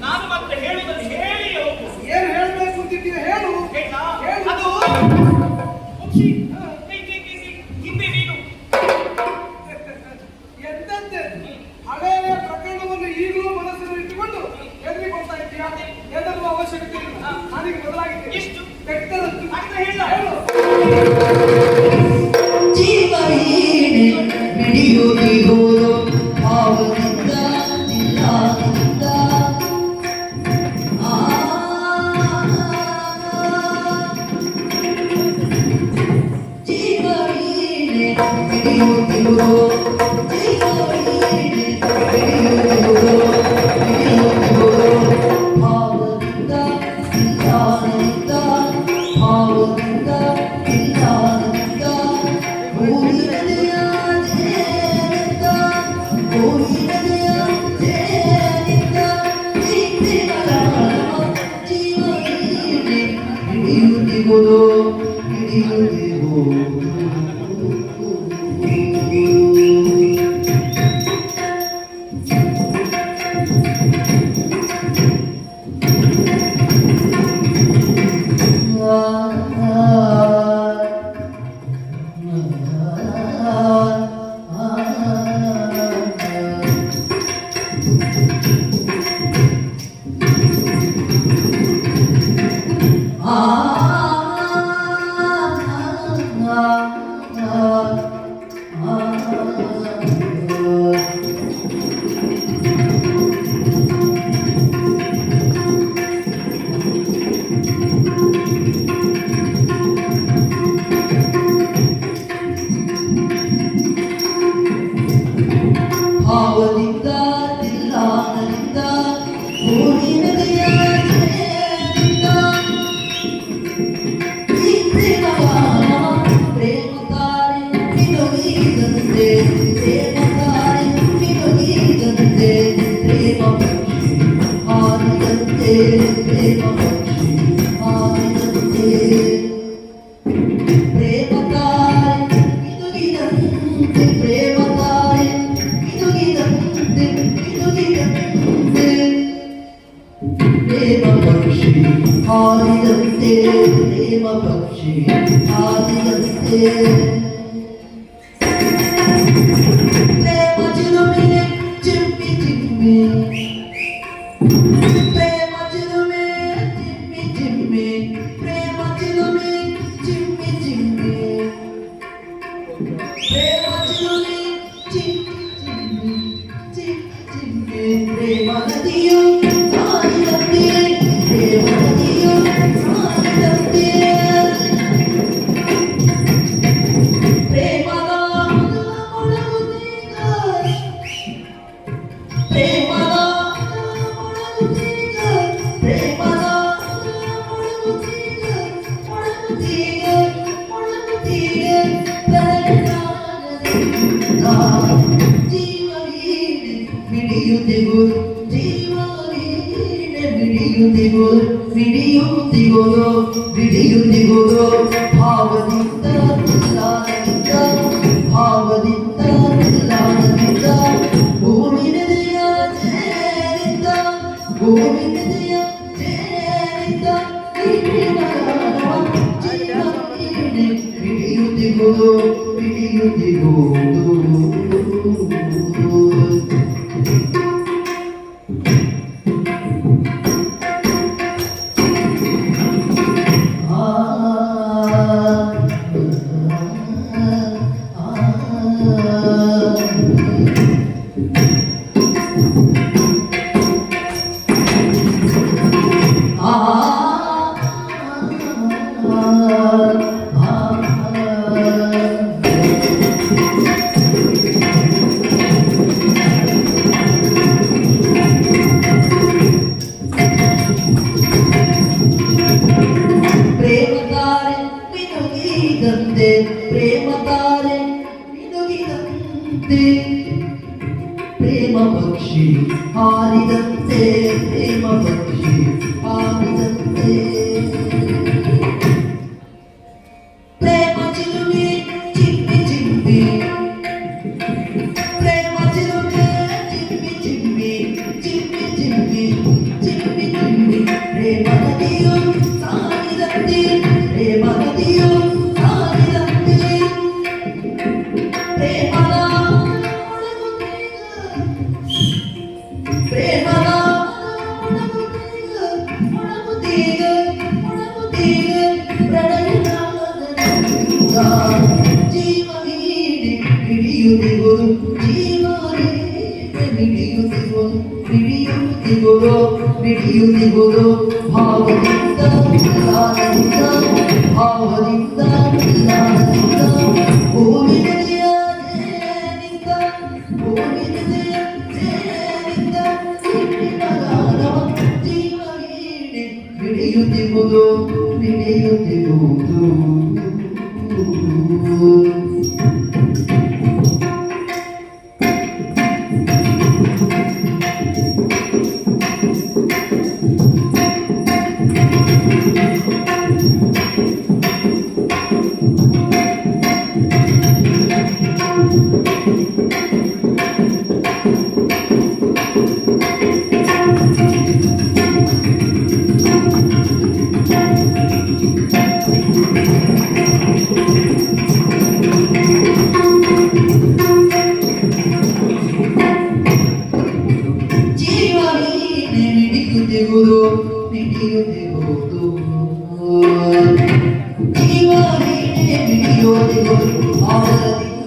ನಾನು ಮತ್ತೆ ಹೇಳುವುದನ್ನು ಹೇಳಿ ಹೋಗು. ಏನು ಹೇಳಬೇಕು ಅಂತಿದ್ದೀಯ ಹೇಳು. ಅದು ಮುಕ್ಷಿ ಹಿಂದೆ ನೀನು ಎಂತಂತೆ ಹಳೆಯ ಪ್ರಕರಣವನ್ನು ಈಗಲೂ ಮನಸ್ಸಿನಲ್ಲಿ ಇಟ್ಟುಕೊಂಡು ಹೆದರಿಕೊಳ್ತಾ ಇದ್ದೀಯಾ? ಹೆದರುವ ಅವಶ್ಯಕತೆ ಇಲ್ಲ. ನಾನೀಗ ಬದಲಾಗಿದ್ದೇನೆ. ಎಷ್ಟು ಬೆಟ್ಟದಷ್ಟು ಅಂತ ಹೇಳ ಜೀವವೀಣೆ ಹಿಡಿಯುತ್ತಿರುವುದು ಭಾವದಿಂದ ನಿಲ್ಲಾದಿಂದ ಜೀವವೀಣೆ ಹಿಡಿಯುತ್ತಿರುವುದು ಭಾವದಿಂದ ನಿಲ್ಲಾದಿಂದ ಭಾವದಿಂದ ನಿಲ್ಲಾದಿಂದ ಭಾವದಿಂದ ನಿಲ್ಲಾನದಿಂದ ಭೂಮಿನದೆಯ ಜಯದಿಂದ ಈ ಪ್ರೇಮಗಾನ ಪ್ರೇಮಕಾರಿ ಮಿನುಗಿದಂತೆ ಪ್ರೇಮಕಾರಿ ಮಿನುಗಿದಂತೆ ಪ್ರೇಮ ಪಕ್ಷಿ ಹಾರಿದಂತೆ ಪ್ರೇಮ ಪಕ್ಷಿ ಹಾರಿದಂತೆ ಪ್ರೇಮಕಾರಿ ಮಿನುಗಿದಂತೆ ಪ್ರೇಮಕಾರಿ ಪ್ರೇಮ ಪಕ್ಷಿ ಹಾರಿದಂತೆ ಪ್ರೇಮ ಪಕ್ಷಿ ಹಾರಿದಂತೆ ಪ್ರೇಮ ಚಿಲುಮೆ ಚಿಮ್ಮಿ ಚಿಮ್ಮಿ ಪ್ರೇಮ ಚಿಲುಮೆ ಚಿಮ್ಮಿ ಚಿಮ್ಮಿ ಪ್ರೇಮ ಚಿಲುಮೆ ಚಿಮ್ಮಿ ಚಿಮ್ಮಿ ಪ್ರೇಮ ಚಿಲುಮೆ ಚಿಮ್ಮಿ ಚಿಮ್ಮಿ ಪ್ರೇಮ ನದಿಯು ಸಾರಿದಂತೆ ಪ್ರೇಮ ನದಿಯು ಸಾರಿದಂತೆ ಪ್ರೇಮದ ಮೊಳಗುತ್ತೀಗ ಪ್ರೇಮದ ಮೊಳಗುತ್ತೀಗ ಪ್ರೇಮದ ಮೊಳಗುತ್ತೀಗ ಮೊಳಗುತ್ತೀಗ ಮೊಳಗುತ್ತೀಗ ಜೀವವೀಣೆ ಮಿಡಿಯುತ್ತಿಗುರು ಜೀವವೀಣೆ ಮಿಡಿಯುತ್ತಿಗುರು ಮಿಡಿಯುತ್ತಿಗುರು ಮಿಡಿಯುತ್ತಿಗುರು ಭಾವದಿಂದ ನಿಲ್ಲಾನದಿಂದ ಭಾವದಿಂದ ನಿಲ್ಲಾನದಿಂದ ಭೂಮಿನದೆಯ ಜಯದಿಂದ ಭೂಮಿನದೆಯ ಜಯದಿಂದ ಜೀವವೀಣೆ ಮಿಡಿಯುತ್ತಿಗುರು ಮಿಡಿಯುತ್ತಿಗುರು ಪ್ರೇಮತಾರೆ ಮಿನುಗಿದಂತೆ ಪ್ರೇಮ ಪಕ್ಷಿ ಹಾರಿದಂತೆ ಪ್ರೇಮ ಪಕ್ಷಿ ಹಾರಿದಂತೆ ಪ್ರೇಮ ಚಿಲುಮೆ ಚಿಮ್ಮಿ ಚಿಮ್ಮಿ ಪ್ರೇಮ ಚಿಲುಮೆ ಮಿಡಿಯುತ್ತಿಗುವುದು ಭಾವದಿಂದ ಉಲ್ಲಾಸದಿಂದ ಭಾವದಿಂದ ಉಲ್ಲಾಸದಿಂದ ಭೂಮಿದೆಯ ಜಯನಿಂದ ಭೂಮಿದೆಯ ಜಯನಿಂದ ಸಿಟ್ಟಿನಗಾನ ಜೀವವೀಣೆ ಮಿಡಿಯುತ್ತಿಗುವುದು ಮಿಡಿಯುತ್ತಿಗುವುದು ಜೀವವೀಣೆ ಮಿಡಿಯುತ್ತಿಗುವುದು ಮಿಡಿಯುತ್ತಿಗುವುದು ಜೀವವೀಣೆ ಮಿಡಿಯುತ್ತಿಗುವುದು ಭಾವದಿಂದ